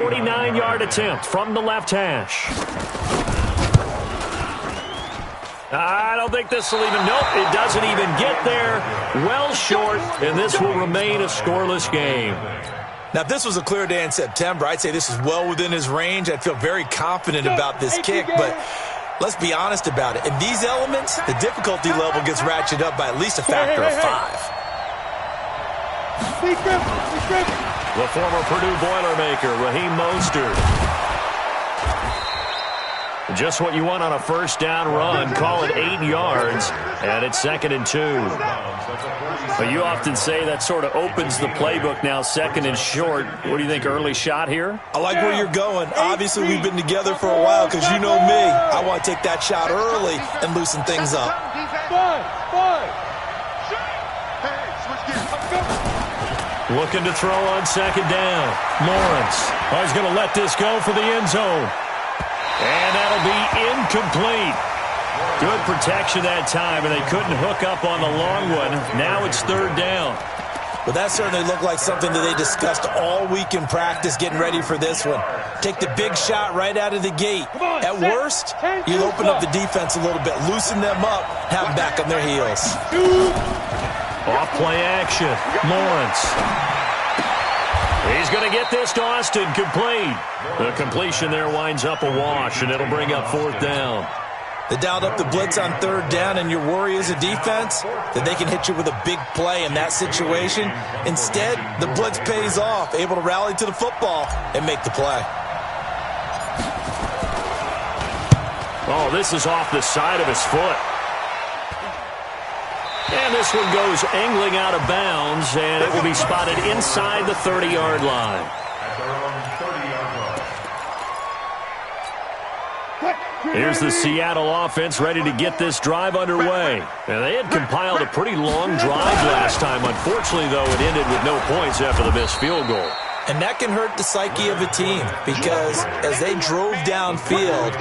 49-yard attempt from the left hash. I don't think this will even, nope, it doesn't even get there. Well short, and this will remain a scoreless game. Now, if this was a clear day in September, I'd say this is well within his range. I'd feel very confident about this kick, but let's be honest about it. In these elements, the difficulty level gets ratcheted up by at least a factor of 5. The former Purdue Boilermaker, Raheem Mostert. Just what you want on a first down run. Call it 8 yards, and it's 2nd and 2. But you often say that sort of opens the playbook now, 2nd and short. What do you think, early shot here? I like where you're going. Obviously, we've been together for a while because you know me. I want to take that shot early and loosen things up. Looking to throw on 2nd down. Lawrence. He's going to let this go for the end zone. And that'll be incomplete. Good protection that time, and they couldn't hook up on the long one. Now it's 3rd down. Well, that certainly looked like something that they discussed all week in practice getting ready for this one. Take the big shot right out of the gate. At worst, you'll open up the defense a little bit, loosen them up, have them back on their heels. Off play action. Lawrence. He's going to get this to Austin, complete. The completion there winds up a wash, and it'll bring up 4th down. They dialed up the blitz on 3rd down, and your worry as a defense that they can hit you with a big play in that situation. Instead, the blitz pays off, able to rally to the football and make the play. Oh, this is off the side of his foot. And this one goes angling out of bounds, and it will be spotted inside the 30-yard line. Here's the Seattle offense ready to get this drive underway. And they had compiled a pretty long drive last time. Unfortunately, though, it ended with no points after the missed field goal. And that can hurt the psyche of a team because as they drove downfield,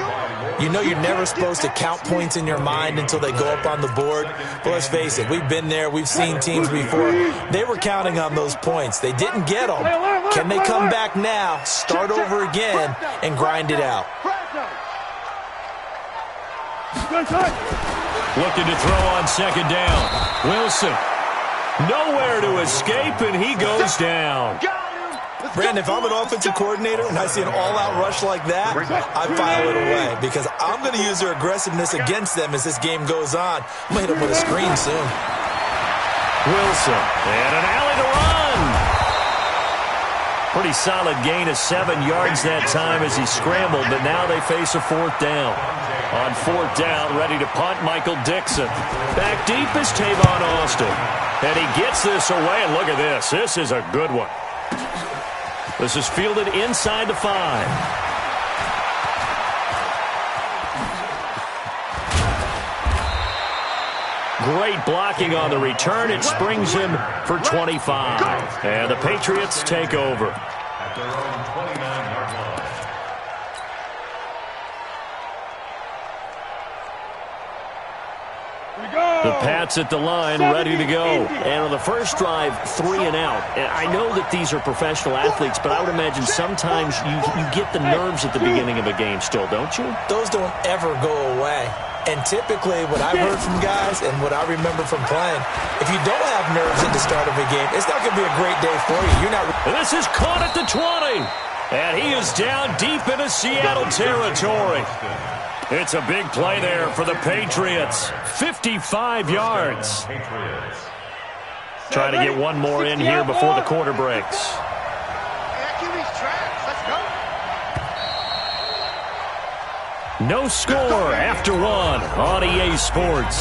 you know you're never supposed to count points in your mind until they go up on the board. But let's face it, we've been there. We've seen teams before. They were counting on those points. They didn't get them. Can they come back now, start over again, and grind it out? Looking to throw on 2nd down. Wilson. Nowhere to escape, and he goes down. Brandon, if I'm an offensive coordinator and I see an all-out rush like that, I file it away because I'm going to use their aggressiveness against them as this game goes on. I'm going to hit them with a screen soon. Wilson, and an alley to run. Pretty solid gain of 7 yards that time as he scrambled, but now they face a 4th down. On 4th down, ready to punt, Michael Dixon. Back deep is Tavon Austin. And he gets this away, and look at this. This is a good one. This is fielded inside the 5. Great blocking on the return. It springs him for 25. And the Patriots take over. The Pats at the line, ready to go. And on the first drive, 3 and out. And I know that these are professional athletes, but I would imagine sometimes you get the nerves at the beginning of a game still, don't you? Those don't ever go away. And typically, what I've heard from guys and what I remember from playing, if you don't have nerves at the start of a game, it's not going to be a great day for you. You're not. This is caught at the 20. And he is down deep into Seattle territory. It's a big play there for the Patriots. 55 yards. Trying to get one more in here before the quarter breaks. No score after 1 on EA Sports.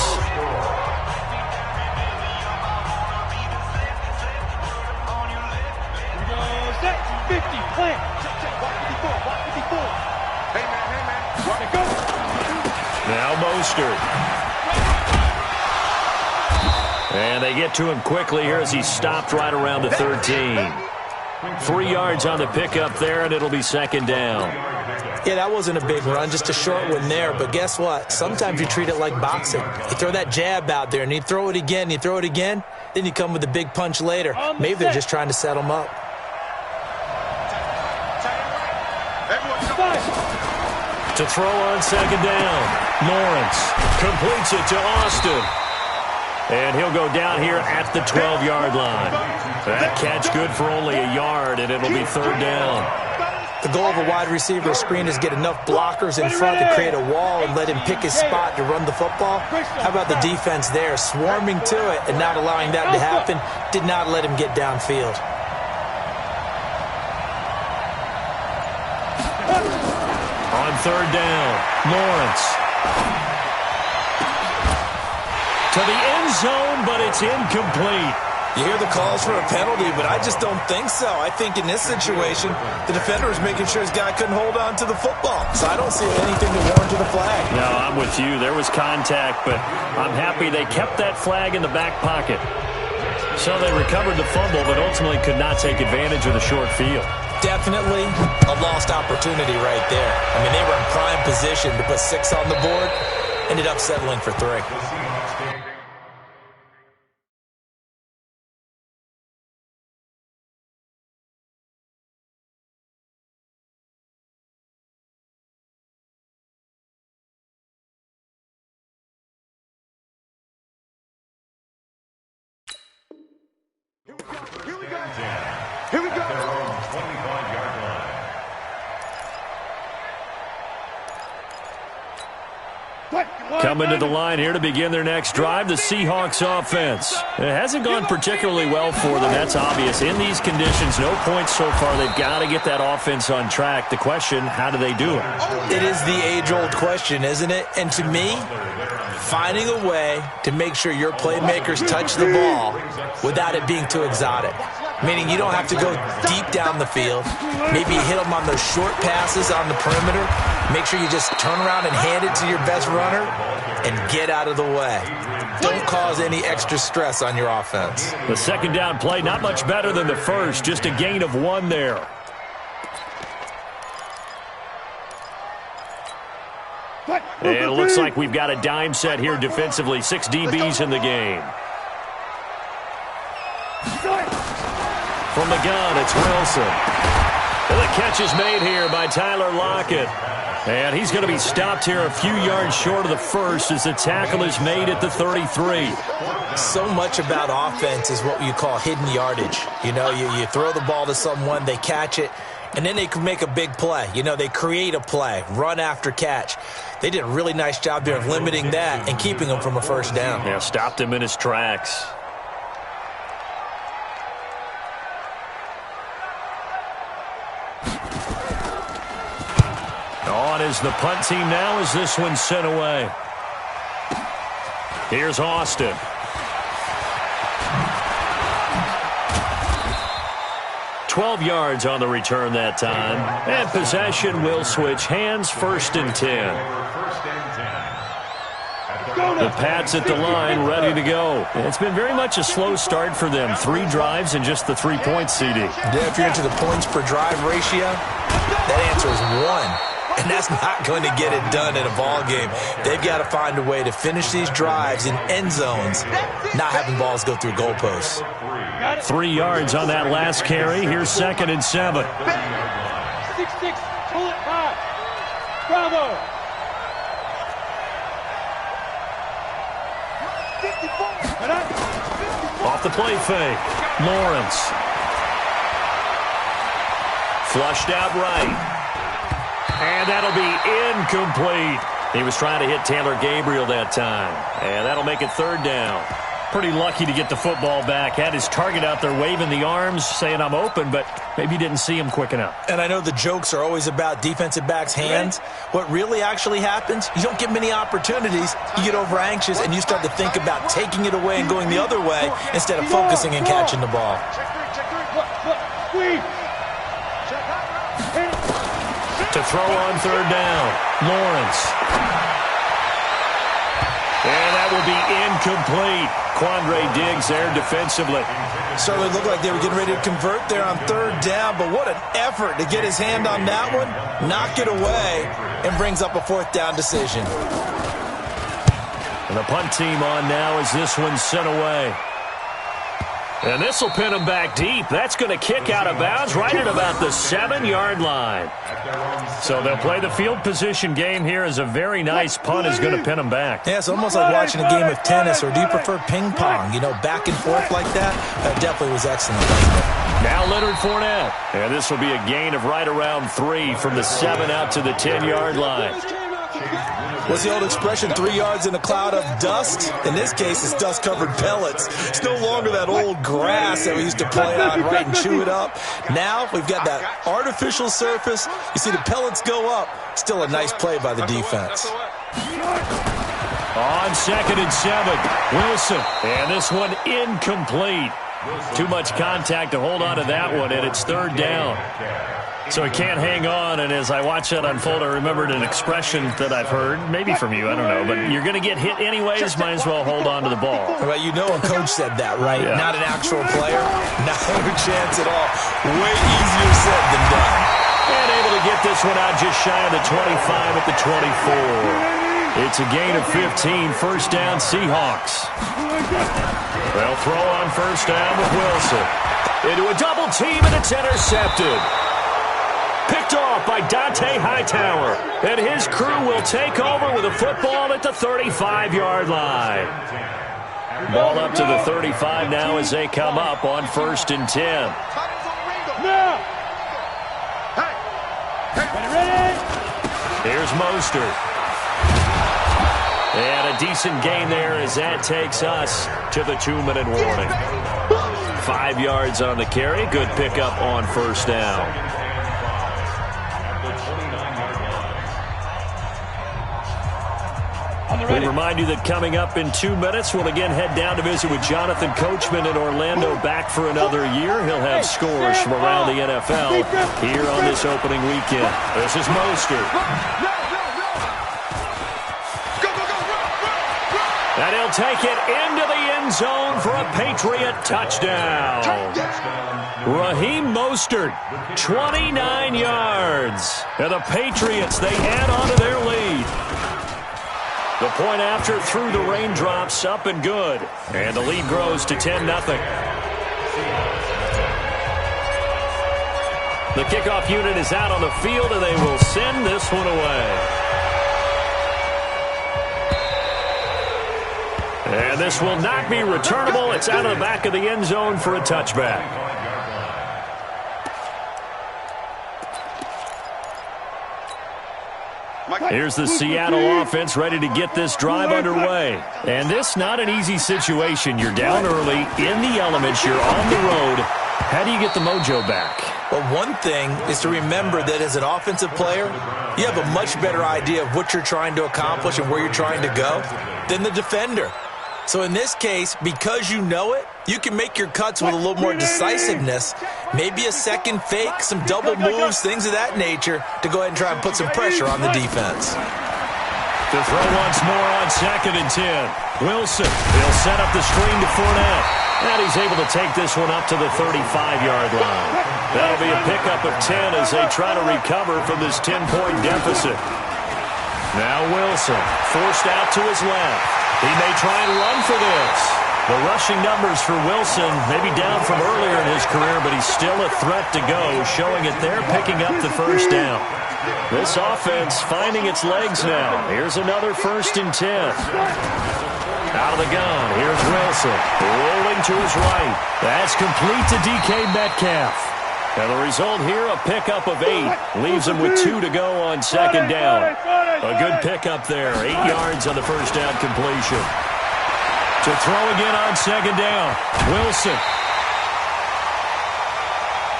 Now Mostert. And they get to him quickly here as he stopped right around the 13. 3 yards on the pickup there, and it'll be 2nd down. Yeah, that wasn't a big run, just a short one there. But guess what? Sometimes you treat it like boxing. You throw that jab out there, and you throw it again, then you come with a big punch later. Maybe they're just trying to set them up. To throw on second down. Lawrence completes it to Austin. And he'll go down here at the 12-yard line. That catch good for only a yard, and it'll be third down. The goal of a wide receiver screen is get enough blockers in front to create a wall and let him pick his spot to run the football. How about the defense there, swarming to it and not allowing that to happen? Did not let him get downfield. On third down, Lawrence. To the end zone, but it's incomplete. You hear the calls for a penalty, but I just don't think so. I think in this situation, the defender is making sure his guy couldn't hold on to the football. So I don't see anything to warrant the flag. No, I'm with you. There was contact, but I'm happy they kept that flag in the back pocket. So they recovered the fumble, but ultimately could not take advantage of the short field. Definitely a lost opportunity right there. I mean, they were in prime position to put 6 on the board, ended up settling for 3. Here we go. Here we go. Their own 25-yard line. Coming to the line here to begin their next drive, the Seahawks offense. It hasn't gone particularly well for them, that's obvious. In these conditions, no points so far. They've got to get that offense on track. The question, how do they do it? It is the age-old question, isn't it? And to me, finding a way to make sure your playmakers touch the ball without it being too exotic. Meaning you don't have to go deep down the field. Maybe you hit them on those short passes on the perimeter. Make sure you just turn around and hand it to your best runner and get out of the way. Don't cause any extra stress on your offense. The second down play, not much better than the first. Just a gain of 1 there. And it looks like we've got a dime set here defensively. 6 DBs in the game. From the gun, it's Wilson. And the catch is made here by Tyler Lockett. And he's going to be stopped here a few yards short of the first as the tackle is made at the 33. So much about offense is what you call hidden yardage. You know, you throw the ball to someone, they catch it, and then they can make a big play. You know, they create a play, run after catch. They did a really nice job there of limiting that and keeping him from a first down. Yeah, stopped him in his tracks. On is the punt team now as this one's sent away. Here's Austin. "12 yards on the return that time. And possession will switch hands, 1st and 10. The Pats at the line, ready to go. It's been very much a slow start for them. 3 drives and just the 3 points, CD. Yeah, if you're into the points per drive ratio, that answer is 1. And that's not going to get it done in a ball game. They've got to find a way to finish these drives in end zones, not having balls go through goalposts. 3 yards on that last carry. Here's 2nd and 7. 6-6, pull it high. Bravo. Off the play fake. Lawrence. Flushed out right. And that'll be incomplete. He was trying to hit Taylor Gabriel that time. And that'll make it 3rd down. Pretty lucky to get the football back. Had his target out there waving the arms, saying I'm open, but maybe didn't see him quick enough. And I know the jokes are always about defensive backs' hands. What really actually happens, you don't get many opportunities. You get over anxious, and you start to think about taking it away and going the other way instead of focusing and catching the ball. To throw on 3rd down, Lawrence. And that will be incomplete. Quandre Diggs there defensively. Certainly looked like they were getting ready to convert there on 3rd down, but what an effort to get his hand on that one, knock it away, and brings up a 4th down decision. And the punt team on now as this one's sent away. And this will pin him back deep. That's going to kick out of bounds right at about the 7-yard line. So they'll play the field position game here as a very nice punt is going to pin him back. Yeah, it's almost like watching a game of tennis, or do you prefer ping pong? You know, back and forth like that? That definitely was excellent, wasn't it? Now Leonard Fournette. And this will be a gain of right around 3 from the 7 out to the 10-yard line. What's the old expression, 3 yards in a cloud of dust? In this case, it's dust-covered pellets. It's no longer that old grass that we used to play on, right, and chew it up. Now we've got that artificial surface. You see the pellets go up. Still a nice play by the defense. On 2nd and 7, Wilson. And this one incomplete. Too much contact to hold on to that one, and it's 3rd down. So he can't hang on, and as I watch that unfold, I remembered an expression that I've heard, maybe from you, I don't know, but you're going to get hit anyways, might as well hold on to the ball. Well, you know a coach said that, right? Yeah. Not an actual player? Not a chance at all. Way easier said than done. And able to get this one out just shy of the 25 at the 24. It's a gain of 15, 1st down Seahawks. They'll throw on 1st down with Wilson. Into a double team, and it's intercepted. Picked off by Dante Hightower. And his crew will take over with a football at the 35-yard line. Ball up to the 35 now as they come up on 1st and 10. Here's Mostert. And a decent gain there as that takes us to the 2-minute warning. 5 yards on the carry. Good pickup on 1st down. We remind you that coming up in 2 minutes, we'll again head down to visit with Jonathan Coachman in Orlando, back for another year. He'll have scores from around the NFL here on this opening weekend. This is Mostert. And he'll take it into the end zone for a Patriot touchdown. Raheem Mostert, 29 yards. And the Patriots, they add on to their lead. The point after through the raindrops, up and good. And the lead grows to 10-0. The kickoff unit is out on the field, and they will send this one away. And this will not be returnable. It's out of the back of the end zone for a touchback. Here's the Seattle offense ready to get this drive underway. And this not an easy situation. You're down early, in the elements, you're on the road. How do you get the mojo back? Well, one thing is to remember that as an offensive player, you have a much better idea of what you're trying to accomplish and where you're trying to go than the defender. So in this case, because you know it, you can make your cuts with a little more decisiveness, maybe a second fake, some double moves, things of that nature, to go ahead and try and put some pressure on the defense. To throw once more on 2nd and 10. Wilson, he'll set up the screen to Fournette. And he's able to take this one up to the 35-yard line. That'll be a pickup of 10 as they try to recover from this 10-point deficit. Now Wilson, forced out to his left. He may try and run for this. The rushing numbers for Wilson may be down from earlier in his career, but he's still a threat to go, showing it there, picking up the 1st down. This offense finding its legs now. Here's another 1st and 10. Out of the gun, here's Wilson, rolling to his right. That's complete to DK Metcalf. And the result here, a pickup of 8. Leaves him with 2 to go on 2nd down. A good pickup there, 8 yards on the 1st down completion. To throw again on 2nd down, Wilson.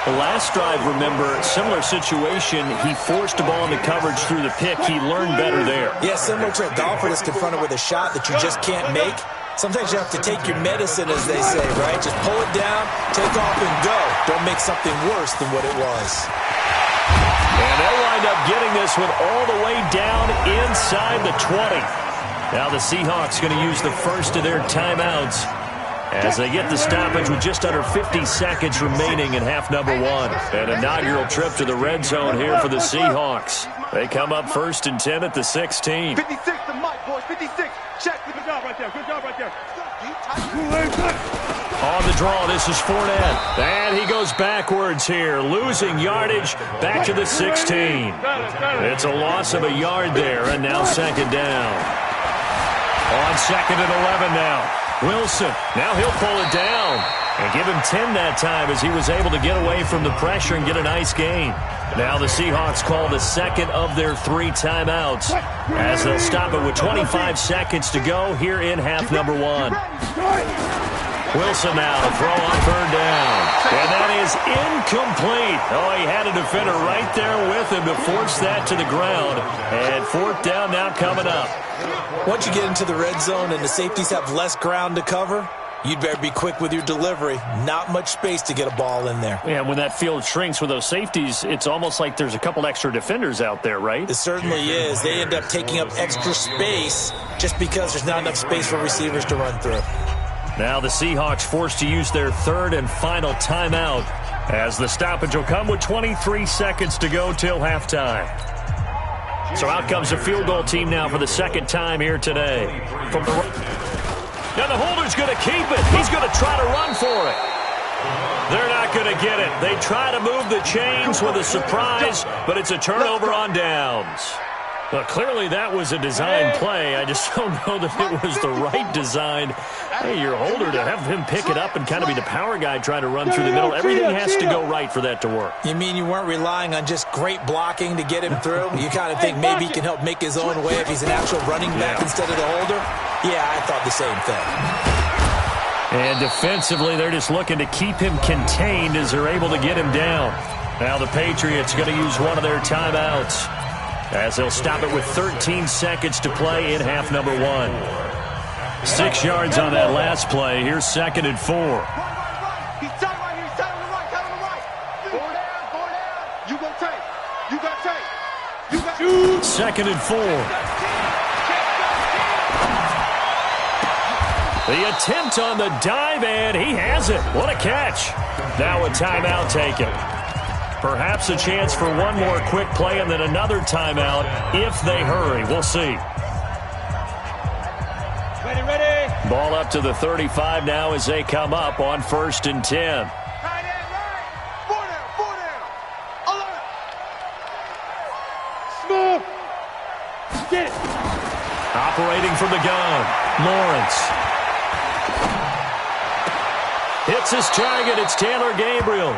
The last drive, remember, similar situation. He forced the ball into coverage through the pick. He learned better there. Yeah, similar to a golfer that's confronted with a shot that you just can't make. Sometimes you have to take your medicine, as they say, right? Just pull it down, take off, and go. Don't make something worse than what it was. And they'll wind up getting this one all the way down inside the 20. Now the Seahawks going to use the first of their timeouts as they get the stoppage with just under 50 seconds remaining in half number 1. An inaugural trip to the red zone here for the Seahawks. They come up 1st and 10 at the 16. 56 to Mike, boys. 56. Check. Good job right there. Good job right there. On the draw, this is Fournette. And he goes backwards here, losing yardage back to the 16. It's a loss of a yard there, and now second down. On 2nd and 11 now. Wilson, now he'll pull it down. And give him 10 that time as he was able to get away from the pressure and get a nice gain. Now the Seahawks call the second of their 3 timeouts as they'll stop it with 25 seconds to go here in half number 1. Wilson now to throw on 3rd down. And that is incomplete. Oh, he had a defender right there with him to force that to the ground. And 4th down now coming up. Once you get into the red zone and the safeties have less ground to cover, you'd better be quick with your delivery. Not much space to get a ball in there. Yeah, when that field shrinks with those safeties, it's almost like there's a couple extra defenders out there, right? It certainly is. They end up taking up extra space just because there's not enough space for receivers to run through. Now the Seahawks forced to use their 3rd and final timeout as the stoppage will come with 23 seconds to go till halftime. So out comes the field goal team now for the 2nd time here today. From the now the holder's going to keep it. He's going to try to run for it. They're not going to get it. They try to move the chains with a surprise, but it's a turnover on downs. Well, clearly that was a design play. I just don't know that it was the right design. Hey, your holder to have him pick it up and kind of be the power guy trying to run through the middle. Everything has to go right for that to work. You mean you weren't relying on just great blocking to get him through? You kind of think maybe he can help make his own way if he's an actual running back instead of the holder? Yeah, I thought the same thing. And defensively, they're just looking to keep him contained as they're able to get him down. Now the Patriots going to use one of their timeouts as they'll stop it with 13 seconds to play in half number 1. 6 yards on that last play. Here's 2nd and 4. He's tight right here. He's tight on the right. Tight on the right. Go down. You go tight. You got tight. You got 2nd and 4. The attempt on the dive, and he has it. What a catch. Now a timeout taken. Perhaps a chance for one more quick play and then another timeout if they hurry. We'll see. ready. Ball up to the 35 now as they come up on 1st and 10. Tight end right. 4 down. Alert. Smooth. Get it. Operating from the gun, Lawrence. Hits his target. It's Taylor Gabriel.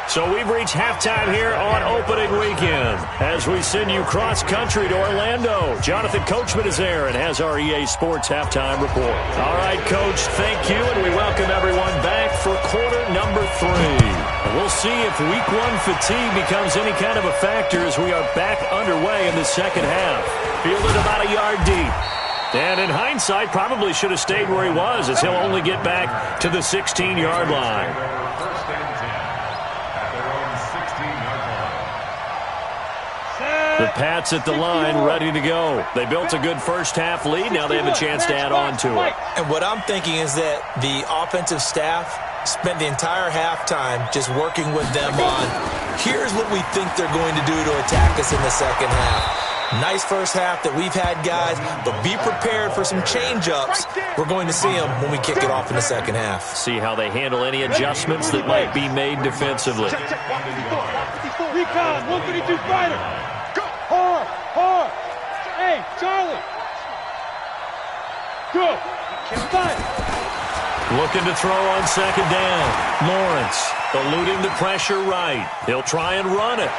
So we've reached halftime here on opening weekend as we send you cross-country to Orlando. Jonathan Coachman is there and has our EA Sports halftime report. All right, Coach, thank you, and we welcome everyone back for quarter number 3. And we'll see if week 1 fatigue becomes any kind of a factor as we are back underway in the second half. Fielded about a yard deep. And in hindsight, probably should have stayed where he was as he'll only get back to the 16-yard line. The Pats at the line, ready to go. They built a good first-half lead. Now they have a chance to add on to it. And what I'm thinking is that the offensive staff spent the entire halftime just working with them on, here's what we think they're going to do to attack us in the second half. Nice first half that we've had, guys, but be prepared for some change-ups. We're going to see them when we kick it off in the second half. See how they handle any adjustments that might be made defensively. Recon, 132 fighter. Hard. Hey, Charlie. Good. Fight. Looking to throw on second down. Lawrence eluding the pressure right. He'll try and run it.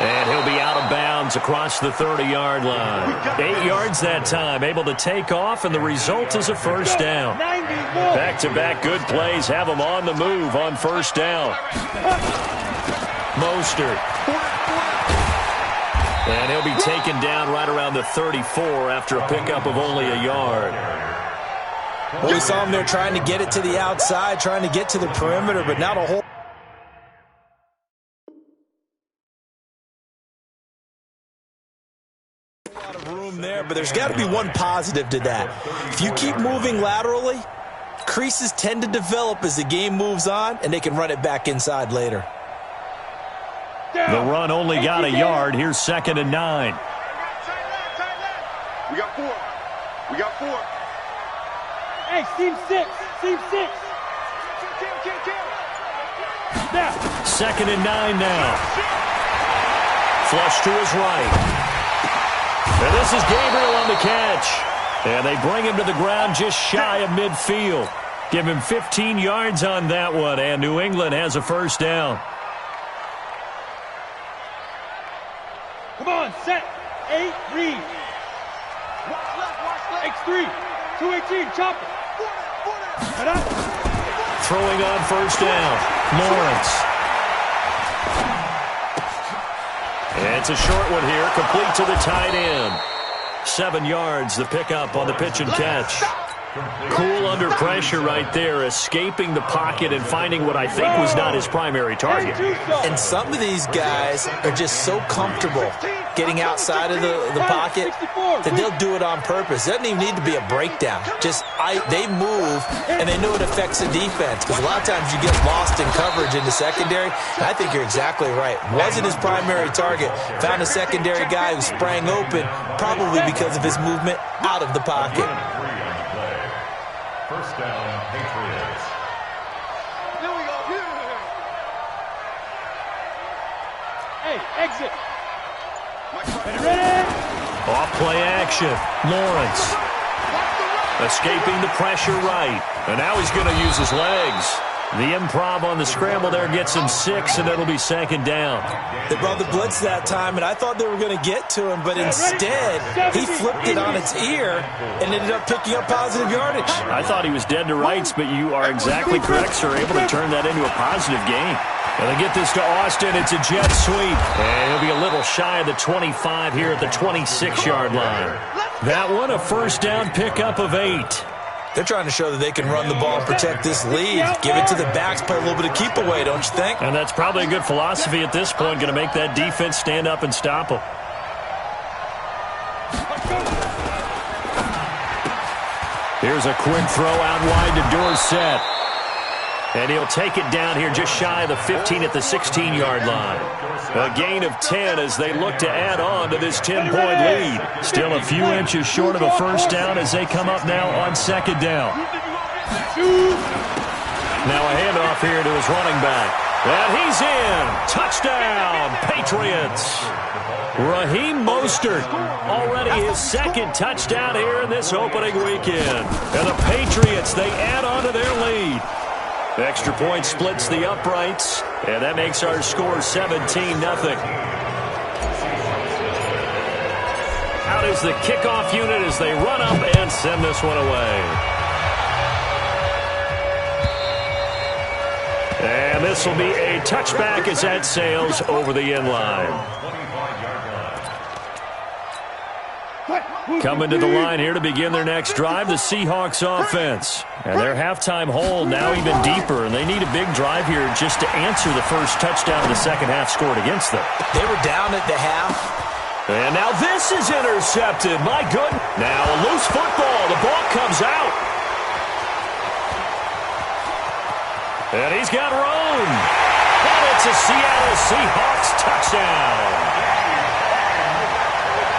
And he'll be out of bounds across the 30-yard line. 8 yards that time, able to take off, and the result is a first down. Back-to-back good plays have him on the move on first down. Mostert. And he'll be taken down right around the 34 after a pickup of only a yard. Well, we saw him there trying to get it to the outside, trying to get to the perimeter, but not a whole lot of room there. But there's got to be one positive to that. If you keep moving laterally, creases tend to develop as the game moves on, and they can run it back inside later. The run only got a yard. Here's 2nd and 9. We got 4. Hey, seam 6. Seam 6. Now. 2nd and 9 now. Flush to his right. And this is Gabriel on the catch. And they bring him to the ground just shy of midfield. Give him 15 yards on that one, and New England has a first down. Come on, set. 8, read. X3. 218, chop it. Head up. Throwing on first down, Lawrence. It's a short one here, complete to the tight end. 7 yards, the pickup on the pitch and catch. Cool under pressure right there, escaping the pocket and finding what I think was not his primary target. And some of these guys are just so comfortable getting outside of the pocket that they'll do it on purpose. It doesn't even need to be a breakdown. They move, and they know it affects the defense. Because a lot of times you get lost in coverage in the secondary. And I think you're exactly right. Wasn't his primary target. Found a secondary guy who sprang open, probably because of his movement out of the pocket. First down, Patriots. Here we go. Hey, exit. Ready? Off play action, Lawrence. Escaping the pressure right. And now he's going to use his legs. The improv on the scramble there gets him 6, and it'll be 2nd down. They brought the blitz that time, and I thought they were going to get to him, but instead, he flipped it on its ear and ended up picking up positive yardage. I thought he was dead to rights, but you are exactly correct, sir. Able to turn that into a positive gain. And they get this to Austin. It's a jet sweep. And he'll be a little shy of the 25 here at the 26-yard line. That one, a first down pickup of 8. They're trying to show that they can run the ball and protect this lead. Give it to the backs, play a little bit of keep away, don't you think? And that's probably a good philosophy at this point. Going to make that defense stand up and stop them. Here's a quick throw out wide to Dorsett. And he'll take it down here just shy of the 15 at the 16-yard line. A gain of 10 as they look to add on to this 10-point lead. Still a few inches short of a first down as they come up now on 2nd down. Now a handoff here to his running back. And he's in. Touchdown, Patriots. Raheem Mostert, already his 2nd touchdown here in this opening weekend. And the Patriots, they add on to their lead. Extra point splits the uprights, and that makes our score 17-0. Out is the kickoff unit as they run up and send this one away. And this will be a touchback as that sails over the end line. Coming to the line here to begin their next drive, the Seahawks offense. And their halftime hole now even deeper, and they need a big drive here just to answer the first touchdown of the second half scored against them. They were down at the half. And now this is intercepted. My goodness. Now a loose football. The ball comes out. And he's got room. And it's a Seattle Seahawks touchdown.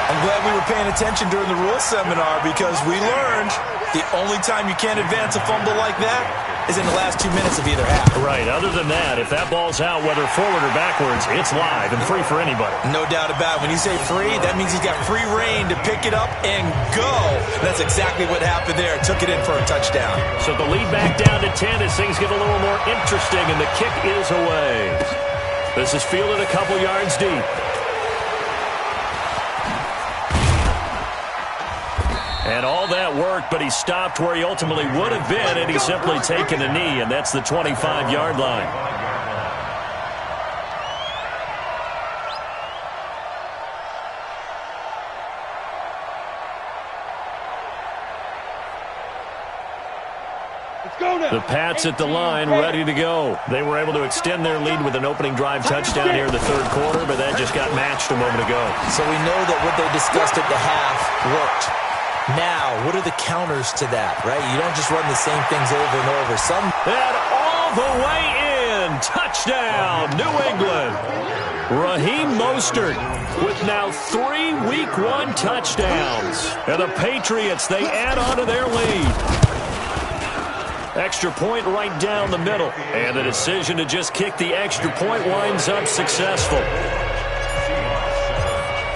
I'm glad we were paying attention during the rules seminar because we learned the only time you can't advance a fumble like that is in the last 2 minutes of either half. Right. Other than that, if that ball's out, whether forward or backwards, it's live and free for anybody. No doubt about it. When you say free, that means he's got free reign to pick it up and go. That's exactly what happened there. Took it in for a touchdown. So the lead back down to 10 as things get a little more interesting, and the kick is away. This is fielded a couple yards deep. And all that worked, but he stopped where he ultimately would have been, and he's simply taken a knee, and that's the 25-yard line. The Pats at the line, ready to go. They were able to extend their lead with an opening drive touchdown here in the third quarter, but that just got matched a moment ago. So we know that what they discussed at the half worked. Now, what are the counters to that, right? You don't just run the same things over and over. And all the way in. Touchdown, New England. Raheem Mostert with now 3 Week 1 touchdowns. And the Patriots, they add on to their lead. Extra point right down the middle. And the decision to just kick the extra point winds up successful.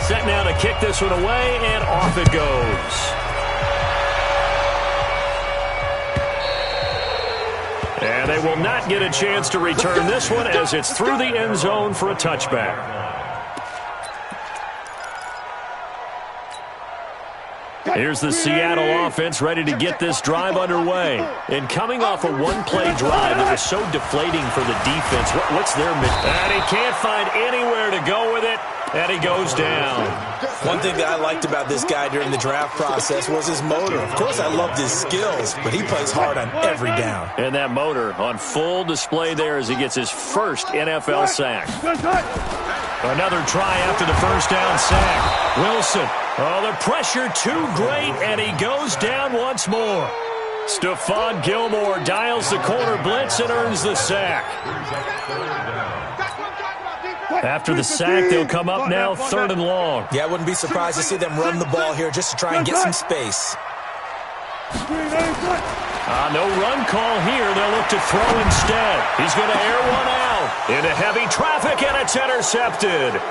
Set now to kick this one away, and off it goes. And they will not get a chance to return this one as it's through the end zone for a touchback. Here's the Seattle offense ready to get this drive underway. And coming off a one-play drive that was so deflating for the defense, what's their mission? And he can't find anywhere to go with it, and he goes down. One thing that I liked about this guy during the draft process was his motor. Of course, I loved his skills, but he plays hard on every down. And that motor on full display there as he gets his first NFL sack. Another try after the first down sack. Wilson. Oh, the pressure too great, and he goes down once more. Stephon Gilmore dials the corner blitz and earns the sack. After the sack, they'll come up now 3rd and long. Yeah, I wouldn't be surprised to see them run the ball here just to try and get some space. No run call here. They'll look to throw instead. He's going to air one out into heavy traffic, and it's intercepted.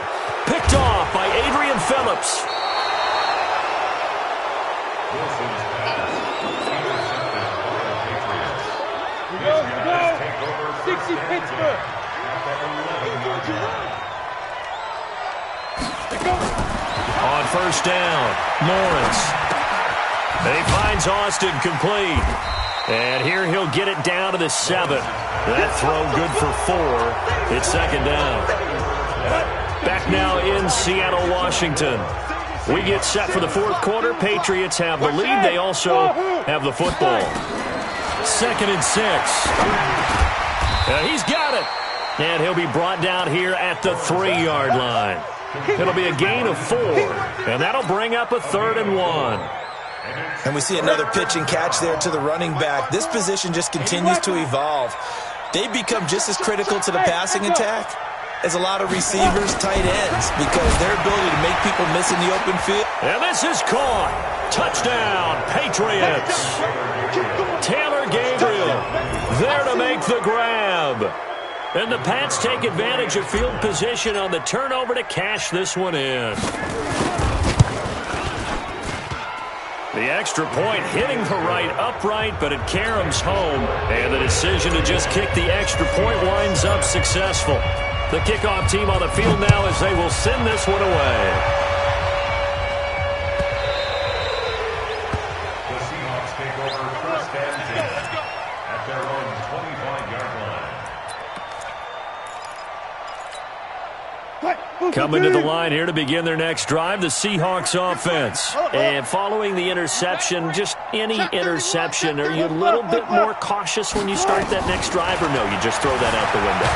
Picked off by Adrian Phillips. Go. 60 Pittsburgh. On first down, Lawrence. And he finds Austin complete. And here he'll get it down to the 7. That throw good for 4. It's 2nd down. Back now in Seattle, Washington. We get set for the 4th quarter. Patriots have the lead. They also have the football. 2nd and 6. He's got it. And he'll be brought down here at the 3-yard line. It'll be a gain of 4. And that'll bring up a 3rd and 1. And we see another pitch and catch there to the running back. This position just continues to evolve. They become just as critical to the passing attack as a lot of receivers, tight ends, because their ability to make people miss in the open field. And this is caught. Touchdown, Patriots. Taylor Gabriel there to make the grab. And the Pats take advantage of field position on the turnover to cash this one in. The extra point hitting the right upright, but it caroms home. And the decision to just kick the extra point winds up successful. The kickoff team on the field now as they will send this one away. The Seahawks take over 1st and 10 at their own 25-yard line. Coming to the line here to begin their next drive, the Seahawks offense. And following the interception, just any interception, are you a little bit more cautious when you start that next drive, or no, you just throw that out the window?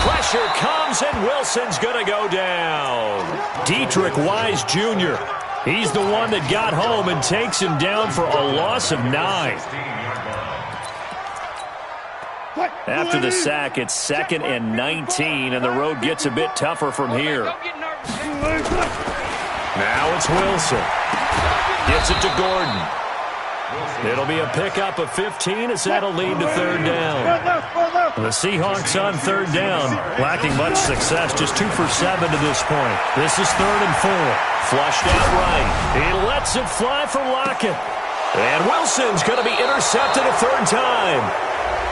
Pressure comes, and Wilson's going to go down. Dietrich Wise Jr., he's the one that got home and takes him down for a loss of 9. After the sack, it's 2nd and 19, and the road gets a bit tougher from here. Now it's Wilson. Gets it to Gordon. It'll be a pickup of 15 as that'll lead to 3rd down. The Seahawks on 3rd down, lacking much success, just 2 for 7 to this point. This is 3rd and 4. Flushed out right. He lets it fly for Lockett. And Wilson's going to be intercepted a 3rd time.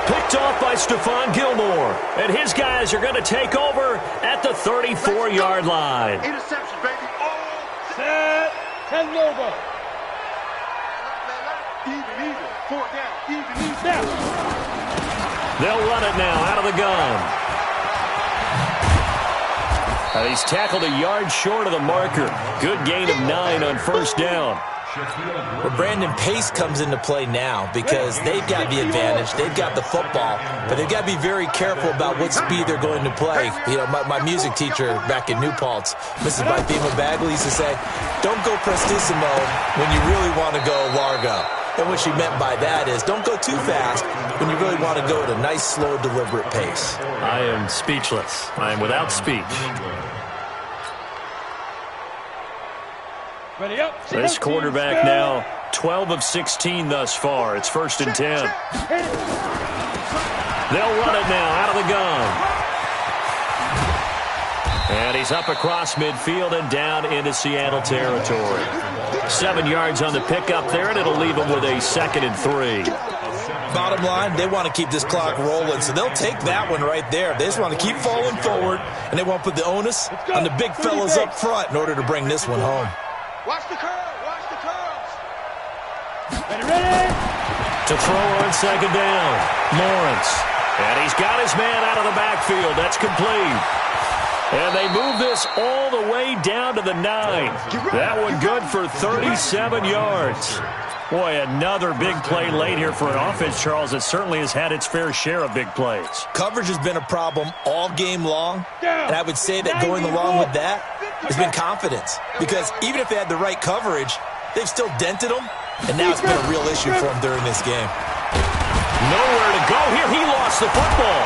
Picked off by Stephon Gilmore. And his guys are going to take over at the 34-yard line. Interception, baby. Set. Ten over. Even. 4th down. Even. They'll run it now out of the gun. He's tackled a yard short of the marker. Good gain of 9 on 1st down. Well, Brandon, pace comes into play now because they've got the advantage. They've got the football, but they've got to be very careful about what speed they're going to play. You know, my music teacher back in New Paltz, Mrs. Bythema Bagley, used to say, don't go prestissimo when you really want to go largo. And what she meant by that is don't go too fast when you really want to go at a nice, slow, deliberate pace. I am speechless. I am without speech. Ready up. This quarterback now 12 of 16 thus far. It's 1st and 10. They'll run it now out of the gun. And he's up across midfield and down into Seattle territory. 7 yards on the pickup there, and it'll leave them with a 2nd and 3. Bottom line, they want to keep this clock rolling, so they'll take that one right there. They just want to keep falling forward, and they want to put the onus on the big fellas up front in order to bring this one home. Watch the curve. Watch the curves. Ready? To throw on 2nd down, Lawrence. And he's got his man out of the backfield. That's complete. And they move this all the way down to the 9. That one good for 37 yards. Boy, another big play late here for an offense, Charles, that certainly has had its fair share of big plays. Coverage has been a problem all game long, and I would say that going along with that has been confidence. Because even if they had the right coverage, they've still dented them, and now it's been a real issue for them during this game. Nowhere to go here. He lost the football.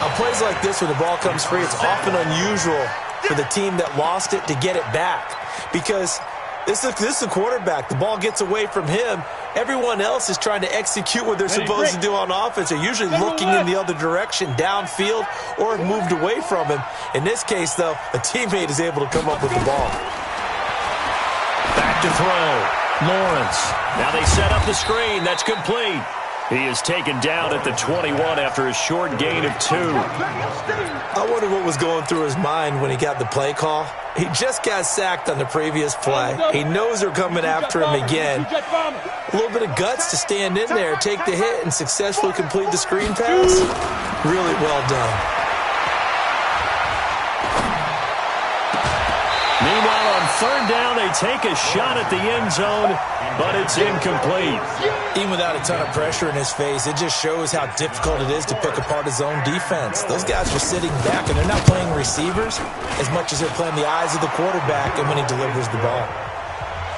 On plays like this where the ball comes free, it's often unusual for the team that lost it to get it back. Because this is a quarterback. The ball gets away from him. Everyone else is trying to execute what they're supposed to do on offense. They're usually looking in the other direction, downfield, or have moved away from him. In this case, though, a teammate is able to come up with the ball. Back to throw. Lawrence. Now they set up the screen. That's complete. He is taken down at the 21 after a short gain of 2. I wonder what was going through his mind when he got the play call. He just got sacked on the previous play. He knows they're coming after him again. A little bit of guts to stand in there, take the hit, and successfully complete the screen pass. Really well done. Meanwhile, on 3rd down, they take a shot at the end zone, but it's incomplete. Even without a ton of pressure in his face, it just shows how difficult it is to pick apart his own defense. Those guys are sitting back, and they're not playing receivers as much as they're playing the eyes of the quarterback and when he delivers the ball.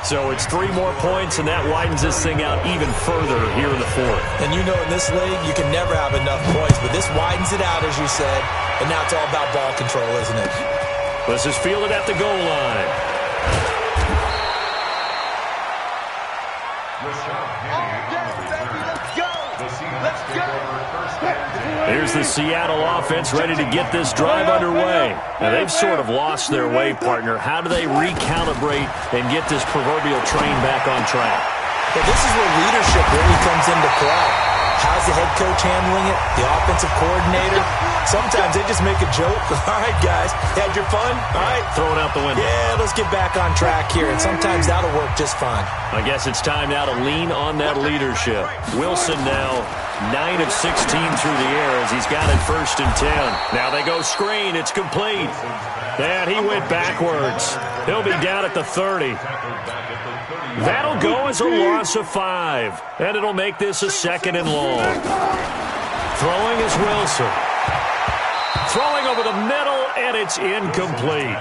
So it's 3 more points, and that widens this thing out even further here in the 4th. And you know in this league, you can never have enough points, but this widens it out, as you said, and now it's all about ball control, isn't it? This is fielded at the goal line. Here's the Seattle offense ready to get this drive underway. Now, they've sort of lost their way, partner. How do they recalibrate and get this proverbial train back on track? Well, this is where leadership really comes into play. How's the head coach handling it? The offensive coordinator? Sometimes they just make a joke. All right, guys, had your fun? All right. Throw it out the window. Yeah, let's get back on track here. And sometimes that'll work just fine. I guess it's time now to lean on that leadership. Wilson now 9 of 16 through the air as he's got it 1st and 10. Now they go screen. It's complete. And he went backwards. He'll be down at the 30. That'll go as a loss of 5. And it'll make this a 2nd and long. Throwing is Wilson. Throwing over the middle, and it's incomplete.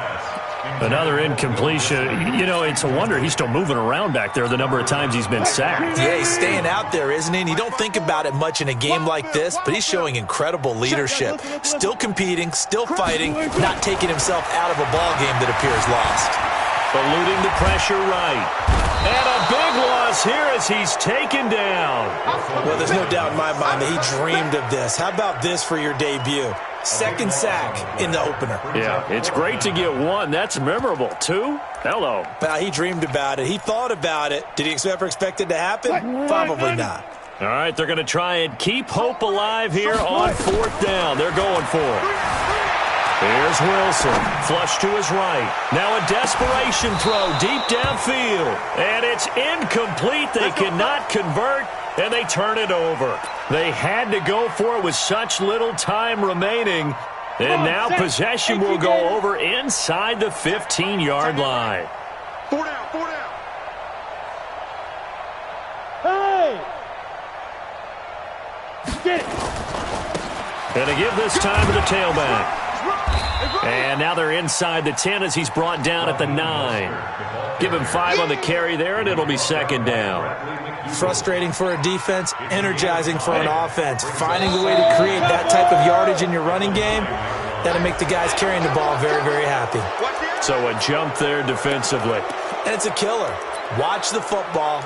Another incompletion. You know, it's a wonder he's still moving around back there the number of times he's been sacked. Yeah, he's staying out there, isn't he? And you don't think about it much in a game like this, but he's showing incredible leadership. Still competing, still fighting, not taking himself out of a ball game that appears lost. Eluding the pressure right. And a big loss here as he's taken down. Well, there's no doubt in my mind that he dreamed of this. How about this for your debut? 2nd sack in the opener. Yeah, it's great to get 1. That's memorable. 2? Hello. But he dreamed about it. He thought about it. Did he ever expect it to happen? Probably not. All right, they're going to try and keep hope alive here on 4th down. They're going for it. Here's Wilson, flush to his right. Now a desperation throw deep downfield. And it's incomplete. They cannot convert, and they turn it over. They had to go for it with such little time remaining. And now possession will go over inside the 15-yard line. 4 down, 4 down. Hey! Get it! And to give this time to the tailback. And now they're inside the 10 as he's brought down at the 9. Give him 5 on the carry there, and it'll be 2nd down. Frustrating for a defense, energizing for an offense. Finding a way to create that type of yardage in your running game, that'll make the guys carrying the ball very, very happy. So a jump there defensively. And it's a killer. Watch the football.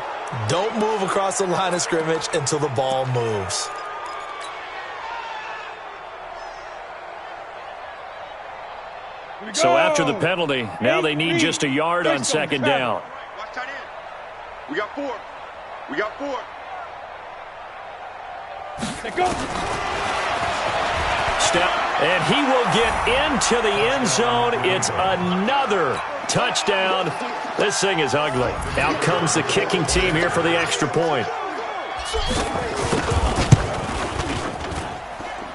Don't move across the line of scrimmage until the ball moves. So after the penalty, now they need just a yard on second down. Watch tight end. We got 4. We got 4. Let go. Step, and he will get into the end zone. It's another touchdown. This thing is ugly. Out comes the kicking team here for the extra point.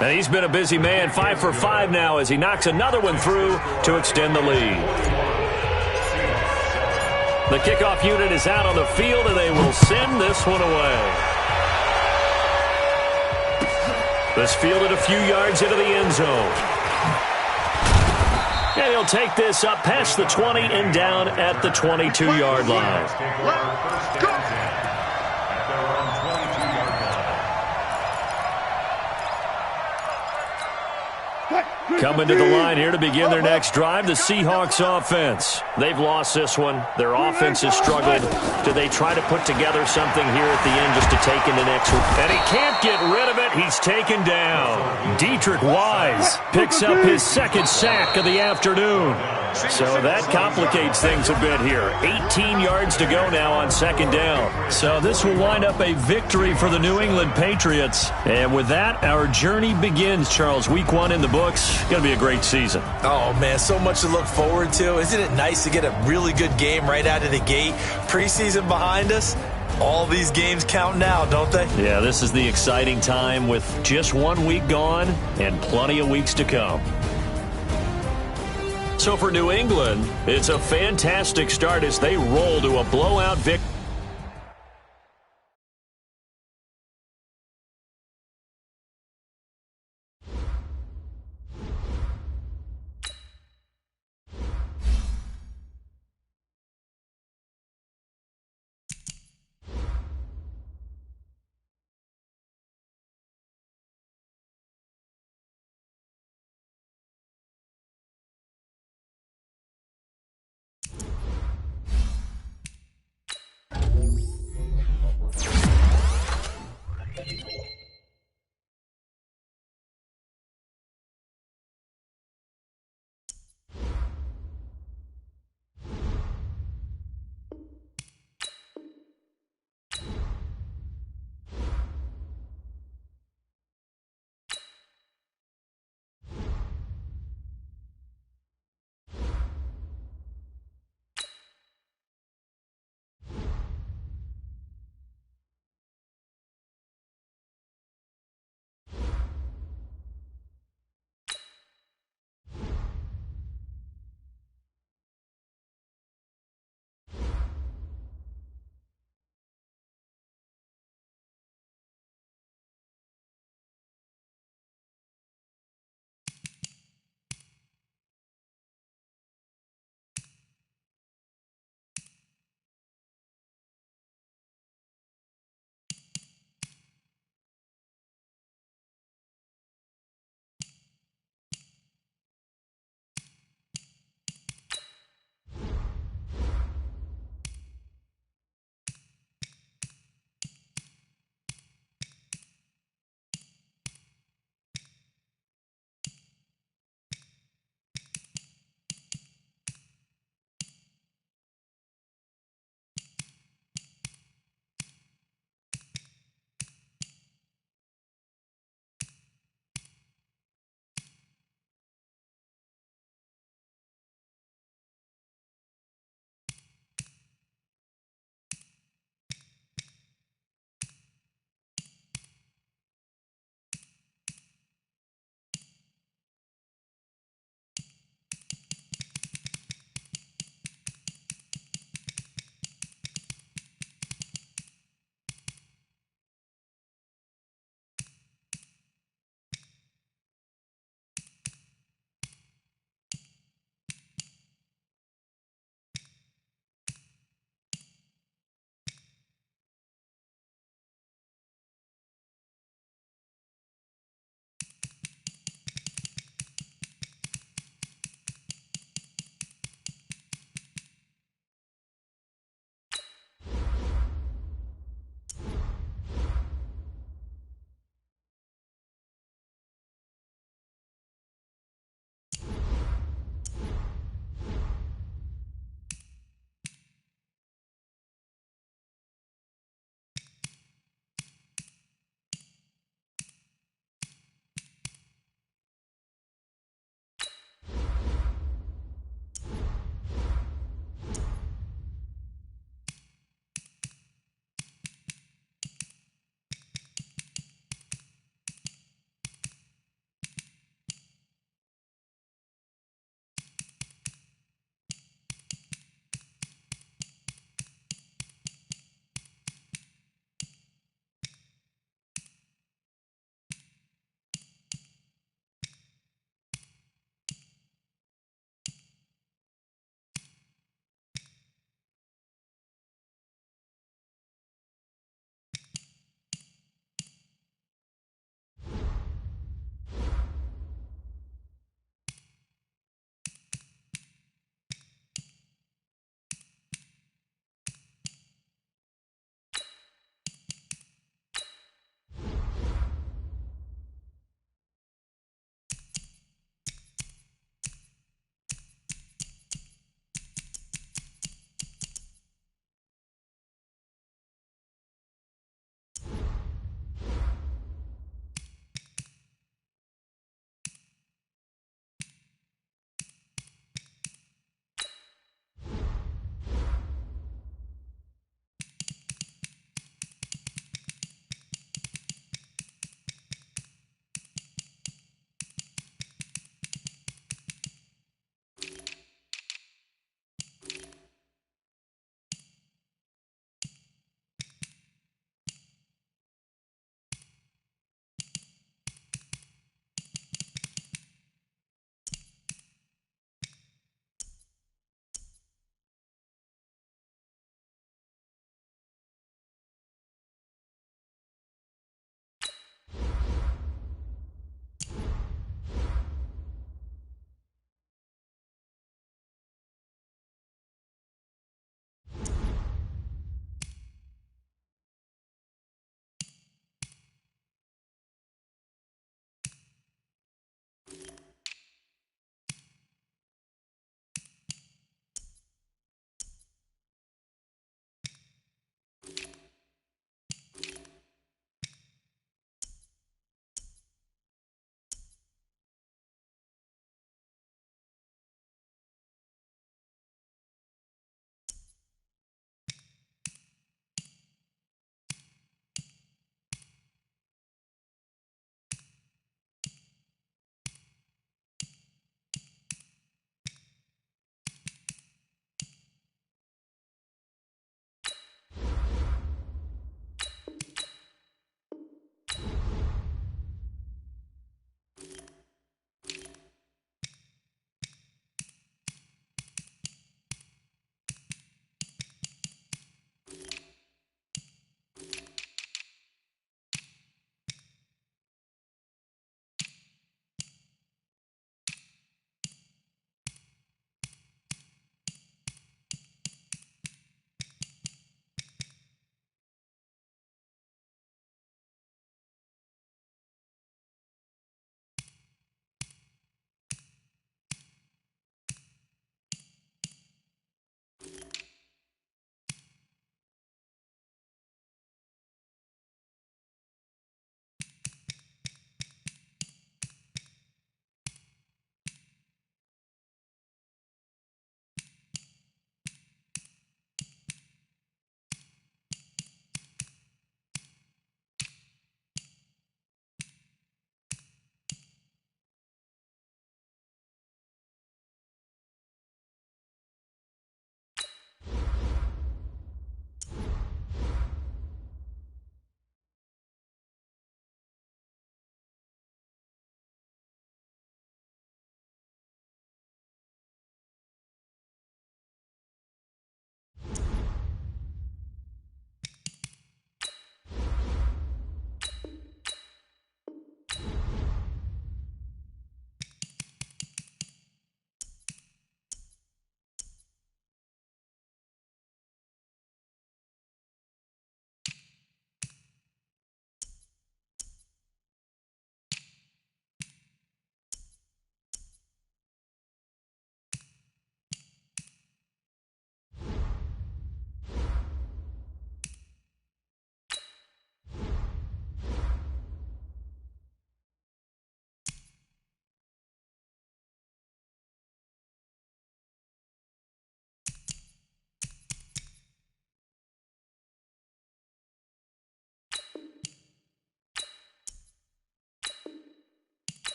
And he's been a busy man, 5 for 5 now as he knocks another one through to extend the lead. The kickoff unit is out on the field, and they will send this one away. This fielded a few yards into the end zone. And he'll take this up past the 20 and down at the 22-yard line. Coming to the line here to begin their next drive, the Seahawks offense. They've lost this one. Their offense has struggled. Do they try to put together something here at the end just to take in the next one? And he can't get rid of it. He's taken down. Dietrich Wise picks up his second sack of the afternoon. So that complicates things a bit here. 18 yards to go now on second down. So this will wind up a victory for the New England Patriots. And with that, our journey begins, Charles. Week 1 in the books. Going to be a great season. Oh, man, so much to look forward to. Isn't it nice to get a really good game right out of the gate? Preseason behind us. All these games count now, don't they? Yeah, this is the exciting time with just 1 week gone and plenty of weeks to come. So for New England, it's a fantastic start as they roll to a blowout victory.